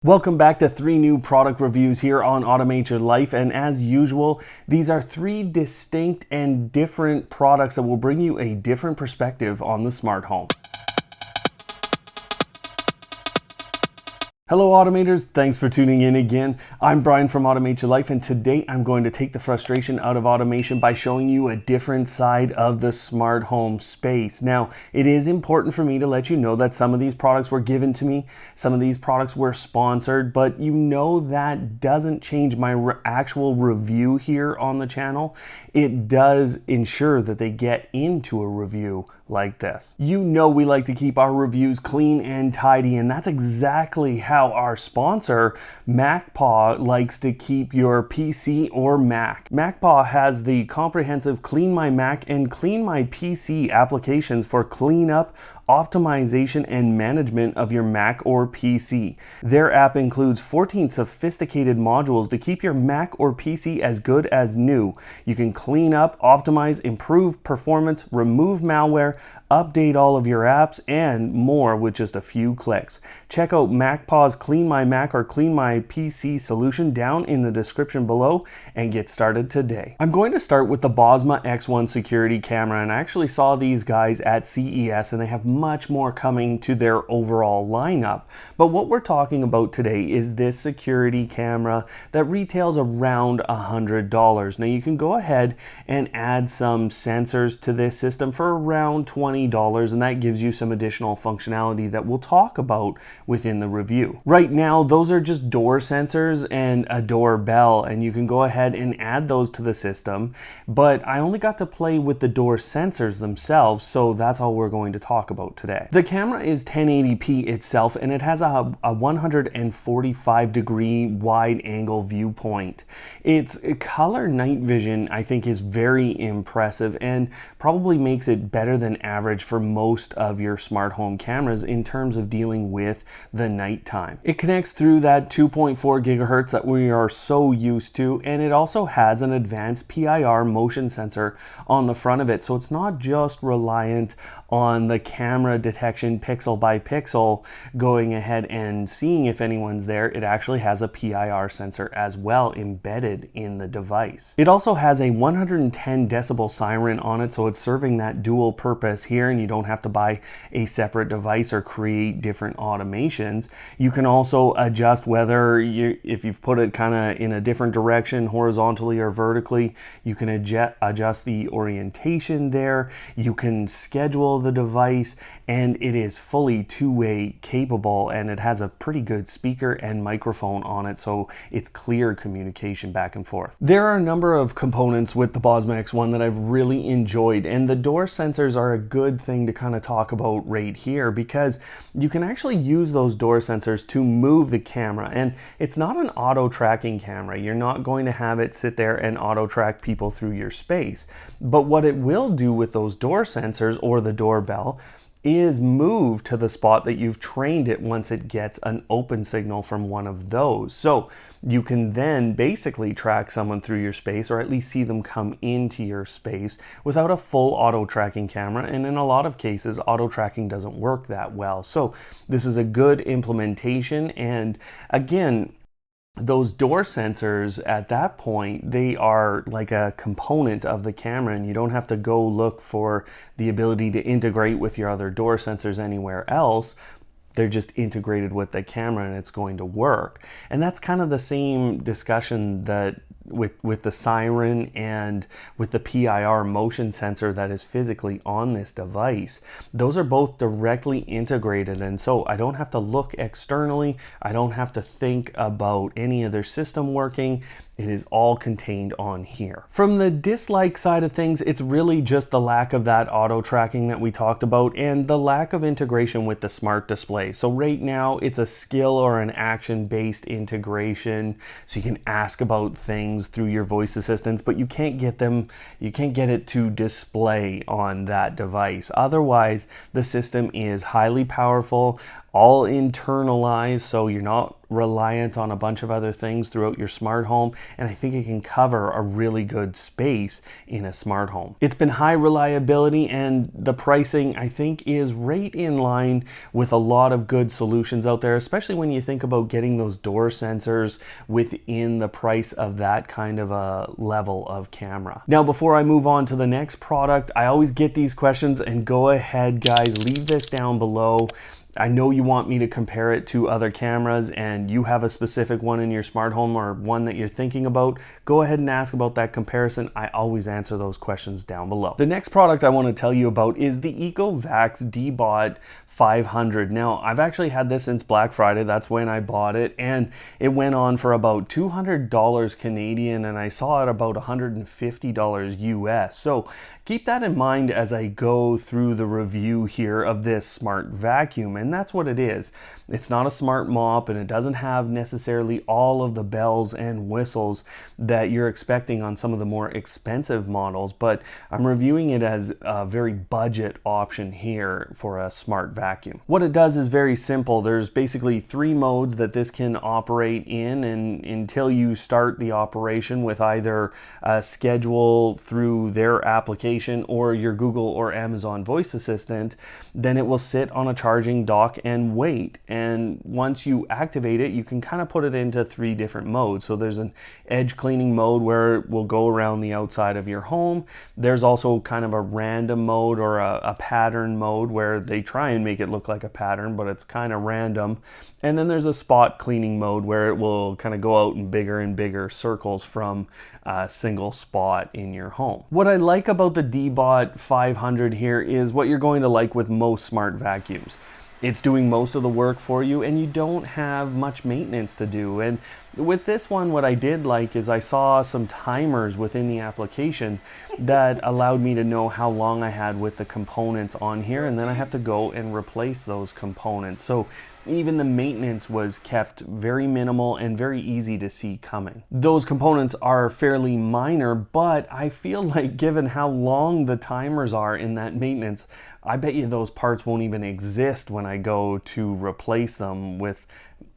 Welcome back to 3 new product reviews here on Automate Your Life, and as usual, these are 3 distinct and different products that will bring you a different perspective on the smart home. Hello Automators, thanks for tuning in again. I'm Brian from Automate Your Life, and today I'm going to take the frustration out of automation by showing you a different side of the smart home space. Now, it is important for me to let you know that some of these products were given to me, some of these products were sponsored, but you know that doesn't change my actual review here on the channel. It does ensure that they get into a review like this. You know we like to keep our reviews clean and tidy, and that's exactly how our sponsor MacPaw likes to keep your PC or Mac. MacPaw has the comprehensive Clean My Mac and Clean My PC applications for cleanup, optimization, and management of your Mac or PC. Their app includes 14 sophisticated modules to keep your Mac or PC as good as new. You can clean up, optimize, improve performance, remove malware, update all of your apps, and more with just a few clicks. Check out MacPaw's Clean My Mac or Clean My PC solution down in the description below and get started today. I'm going to start with the Bosma X1 security camera, and I actually saw these guys at CES, and they have much more coming to their overall lineup. But what we're talking about today is this security camera that retails around $100. Now you can go ahead and add some sensors to this system for around $20, and that gives you some additional functionality that we'll talk about within the review. Right now, those are just door sensors and a doorbell, and you can go ahead and add those to the system, but I only got to play with the door sensors themselves, so that's all we're going to talk about today. The camera is 1080p itself, and it has a 145 degree wide angle viewpoint. Its color night vision, I think, is very impressive and probably makes it better than average for most of your smart home cameras in terms of dealing with the nighttime. It connects through that 2.4 gigahertz that we are so used to, and it also has an advanced PIR motion sensor on the front of it, so it's not just reliant on the camera detection pixel by pixel going ahead and seeing if anyone's there. It actually has a PIR sensor as well embedded in the device. It also has a 110 decibel siren on it, so it's serving that dual purpose here, and you don't have to buy a separate device or create different automations. You can also adjust whether if you've put it kind of in a different direction, horizontally or vertically, you can adjust the orientation there. You can schedule the device, and it is fully two-way capable, and it has a pretty good speaker and microphone on it, so it's clear communication back and forth. There are a number of components with the Bosma X1 that I've really enjoyed, and the door sensors are a good thing to kind of talk about right here, because you can actually use those door sensors to move the camera, and it's not an auto tracking camera. You're not going to have it sit there and auto track people through your space, but what it will do with those door sensors or the doorbell is move to the spot that you've trained it once it gets an open signal from one of those. So you can then basically track someone through your space, or at least see them come into your space without a full auto tracking camera. And in a lot of cases, auto tracking doesn't work that well. So this is a good implementation. And again, those door sensors at that point, they are like a component of the camera, and you don't have to go look for the ability to integrate with your other door sensors anywhere else. They're just integrated with the camera, and it's going to work. And that's kind of the same discussion that with the siren and with the PIR motion sensor that is physically on this device. Those are both directly integrated, and so I don't have to look externally. I don't have to think about any other system working. It is all contained on here. From the dislike side of things, it's really just the lack of that auto tracking that we talked about, and the lack of integration with the smart display. So right now it's a skill or an action based integration, so you can ask about things through your voice assistants, but you can't get it to display on that device. Otherwise, the system is highly powerful. all internalized, so you're not reliant on a bunch of other things throughout your smart home, and I think it can cover a really good space in a smart home. It's been high reliability, and the pricing I think is right in line with a lot of good solutions out there, especially when you think about getting those door sensors within the price of that kind of a level of camera. Now, before I move on to the next product, I always get these questions, and go ahead guys, leave this down below. I know you want me to compare it to other cameras, and you have a specific one in your smart home or one that you're thinking about. Go ahead and ask about that comparison. I always answer those questions down below. The next product I want to tell you about is the Ecovacs Deebot 500. Now, I've actually had this since Black Friday. That's when I bought it, and it went on for about $200 Canadian, and I saw it about $150 US. So keep that in mind as I go through the review here of this smart vacuum, and that's what it is. It's not a smart mop, and it doesn't have necessarily all of the bells and whistles that you're expecting on some of the more expensive models, but I'm reviewing it as a very budget option here for a smart vacuum. What it does is very simple. There's basically 3 modes that this can operate in, and until you start the operation with either a schedule through their application or your Google or Amazon voice assistant, then it will sit on a charging dock and wait. And once you activate it, you can kind of put it into 3 different modes. So there's an edge cleaning mode where it will go around the outside of your home. There's also kind of a random mode or a pattern mode where they try and make it look like a pattern, but it's kind of random. And then there's a spot cleaning mode where it will kind of go out in bigger and bigger circles from a single spot in your home. What I like about the Deebot 500 here is what you're going to like with most smart vacuums. It's doing most of the work for you, and you don't have much maintenance to do. And with this one, what I did like is I saw some timers within the application that allowed me to know how long I had with the components on here, and then I have to go and replace those components. So even the maintenance was kept very minimal and very easy to see coming. Those components are fairly minor, but I feel like given how long the timers are in that maintenance, I bet you those parts won't even exist when I go to replace them with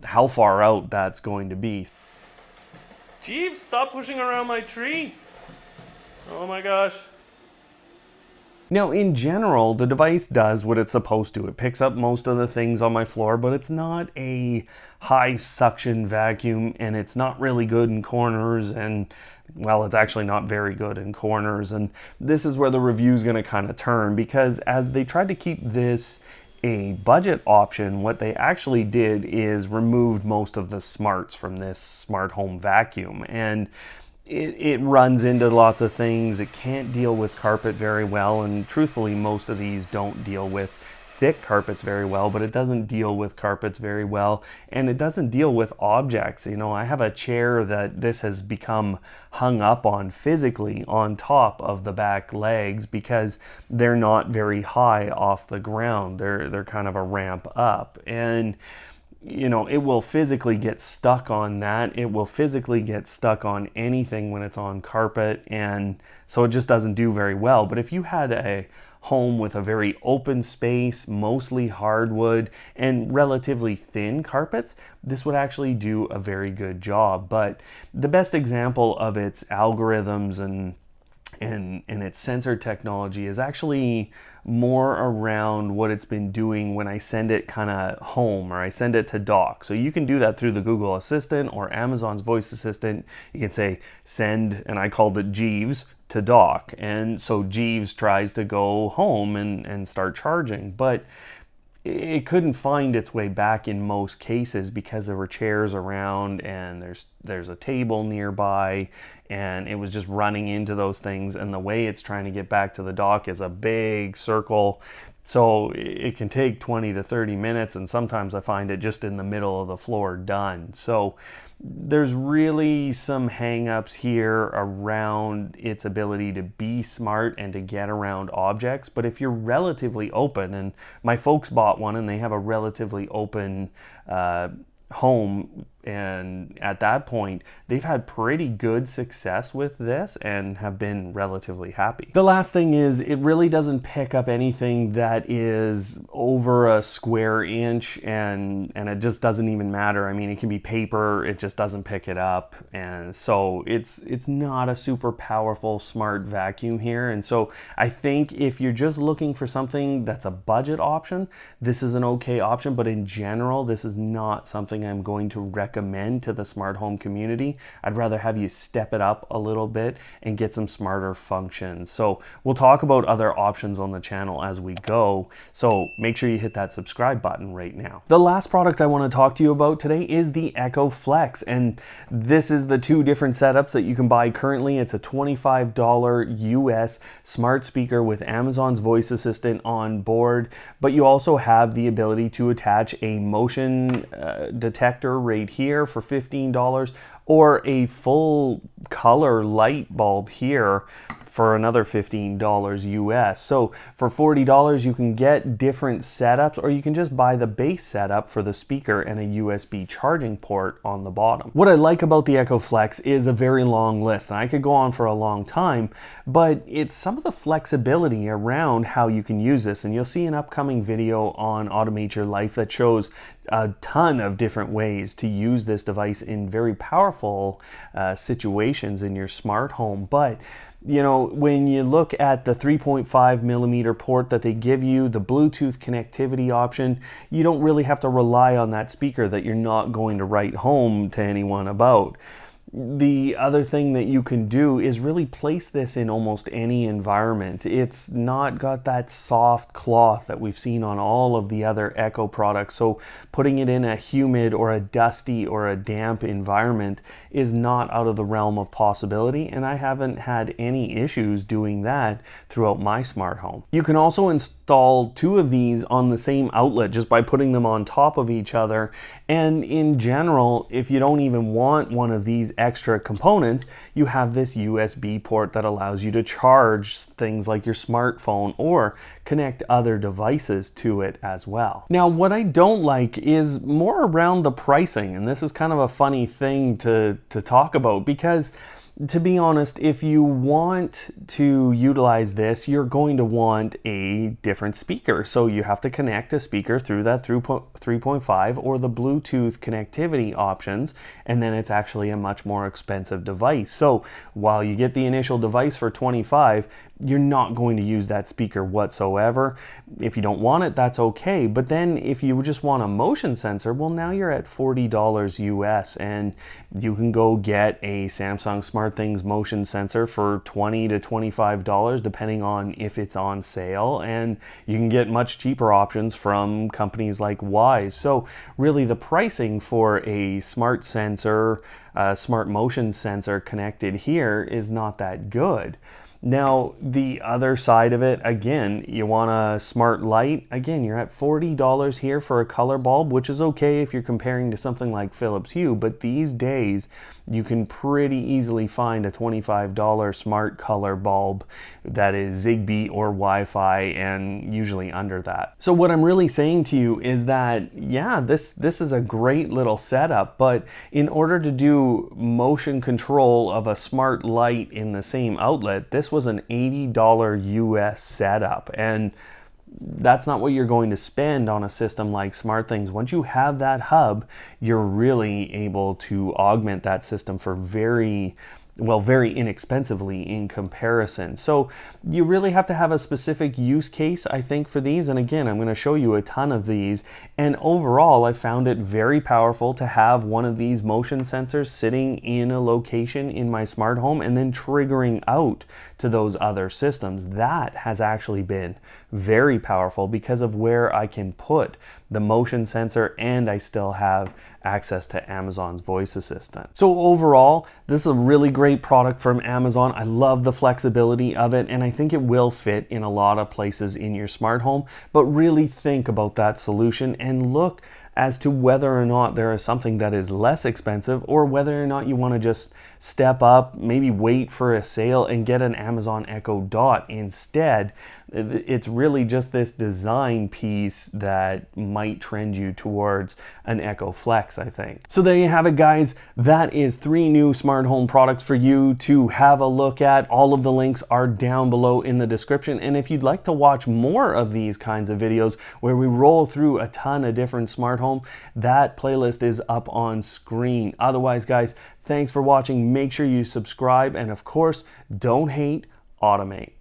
how far out that's going to be. Jeeves, stop pushing around my tree. Oh my gosh. Now, in general, the device does what it's supposed to. It picks up most of the things on my floor, but it's not a high suction vacuum, and it's not really good in corners, and well, it's actually not very good in corners. And this is where the review is going to kind of turn, because as they tried to keep this a budget option, what they actually did is removed most of the smarts from this smart home vacuum, and it runs into lots of things. It can't deal with carpet very well, and truthfully, most of these don't deal with thick carpets very well, but it doesn't deal with carpets very well, and it doesn't deal with objects. You know, I have a chair that this has become hung up on physically on top of the back legs because they're not very high off the ground. They're kind of a ramp up, and you know, it will physically get stuck on that. It will physically get stuck on anything when it's on carpet, and so it just doesn't do very well. But if you had a home with a very open space, mostly hardwood, and relatively thin carpets, this would actually do a very good job. But the best example of its algorithms and its sensor technology is actually more around what it's been doing when I send it kind of home or I send it to dock. So you can do that through the Google Assistant or Amazon's voice assistant. You can say send, and I called it Jeeves, to dock. And so Jeeves tries to go home and start charging, but it couldn't find its way back in most cases because there were chairs around and there's a table nearby, and it was just running into those things, and the way it's trying to get back to the dock is a big circle. So it can take 20 to 30 minutes, and sometimes I find it just in the middle of the floor done. So there's really some hang-ups here around its ability to be smart and to get around objects. But if you're relatively open, and my folks bought one and they have a relatively open home And at that point, they've had pretty good success with this and have been relatively happy. The last thing is it really doesn't pick up anything that is over a square inch, and it just doesn't even matter. I mean, it can be paper, it just doesn't pick it up. And so it's not a super powerful smart vacuum here. And so I think if you're just looking for something that's a budget option, this is an okay option. But in general, this is not something I'm going to recommend to the smart home community. I'd rather have you step it up a little bit and get some smarter functions. So we'll talk about other options on the channel as we go. So make sure you hit that subscribe button right now. The last product I want to talk to you about today is the Ecoflex. And this is the two different setups that you can buy currently. It's a $25 US smart speaker with Amazon's voice assistant on board, but you also have the ability to attach a motion detector right here for $15, or a full color light bulb here for another $15 US. So for $40, you can get different setups, or you can just buy the base setup for the speaker and a USB charging port on the bottom. What I like about the Ecoflex is a very long list, and I could go on for a long time, but it's some of the flexibility around how you can use this. And you'll see an upcoming video on Automate Your Life that shows a ton of different ways to use this device in very powerful situations in your smart home. But you know, when you look at the 3.5 millimeter port that they give you, the Bluetooth connectivity option, you don't really have to rely on that speaker that you're not going to write home to anyone about. The other thing that you can do is really place this in almost any environment. It's not got that soft cloth that we've seen on all of the other Echo products. So putting it in a humid or a dusty or a damp environment is not out of the realm of possibility. And I haven't had any issues doing that throughout my smart home. You can also install two of these on the same outlet just by putting them on top of each other. And in general, if you don't even want one of these extra components, you have this USB port that allows you to charge things like your smartphone or connect other devices to it as well. Now, what I don't like is more around the pricing, and this is kind of a funny thing to talk about, because to be honest, if you want to utilize this, you're going to want a different speaker. So you have to connect a speaker through that 3.5 or the Bluetooth connectivity options, and then it's actually a much more expensive device. So while you get the initial device for $25, you're not going to use that speaker whatsoever. If you don't want it, that's okay. But then if you just want a motion sensor, well, now you're at $40 US, and you can go get a Samsung SmartThings motion sensor for $20 to $25, depending on if it's on sale. And you can get much cheaper options from companies like Wise. So really the pricing for a smart sensor, smart motion sensor connected here is not that good. Now, the other side of it, again, you want a smart light. Again, you're at $40 here for a color bulb, which is okay if you're comparing to something like Philips Hue, but these days you can pretty easily find a $25 smart color bulb that is Zigbee or Wi-Fi, and usually under that. So what I'm really saying to you is that, yeah, this is a great little setup, but in order to do motion control of a smart light in the same outlet, this was an $80 US setup, and that's not what you're going to spend on a system like SmartThings. Once you have that hub, you're really able to augment that system for very inexpensively in comparison. So you really have to have a specific use case, I think, for these. And again, I'm going to show you a ton of these. And overall, I found it very powerful to have one of these motion sensors sitting in a location in my smart home and then triggering out to those other systems. That has actually been very powerful because of where I can put the motion sensor, and I still have access to Amazon's voice assistant. So overall, this is a really great product from Amazon. I love the flexibility of it, and I think it will fit in a lot of places in your smart home. But really think about that solution and look as to whether or not there is something that is less expensive, or whether or not you want to just step up, maybe wait for a sale and get an Amazon Echo Dot instead. It's really just this design piece that might trend you towards an Echo Flex, I think. So there you have it, guys. That is 3 new smart home products for you to have a look at. All of the links are down below in the description. And if you'd like to watch more of these kinds of videos where we roll through a ton of different smart home, that playlist is up on screen. Otherwise, guys, thanks for watching. Make sure you subscribe, and of course, don't hate, automate.